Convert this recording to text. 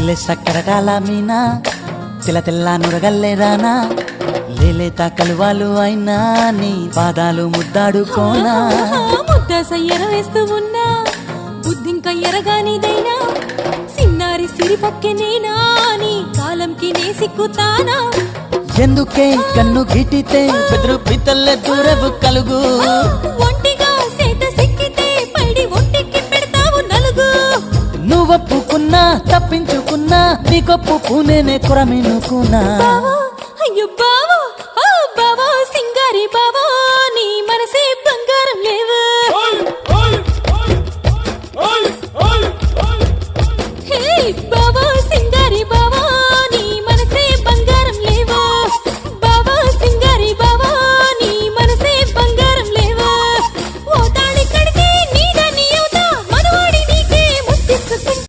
లేలే సక్కరటాల మీనా తెల్ల తెల్ల నురగల్లేదానా లేలేత కలువాలు అయినా నీ పాదాలు ముద్దాడుకోనా ముద్ద సయ్యర వేస్తూ ఉన్నా బుద్ధింక ఎరగానిదైనా సిన్నారి సిరిపక్కె నేనా నీ కాలంకి నే సిక్కుతానా ఎందుకే కన్ను గిటితే బెదురు పితల్లే దూరవు కలుగు ఒంటిగా సేత సిక్కితే పైడి ఒంటికి పెడతావు నలుగు నువ్వొప్పుకున్నా తప్పించుకున్నా నీకొప్పు పూనేనే కొరమినుకున్నా బావా అయ్యో బావా ఓ బావా సింగారి బావా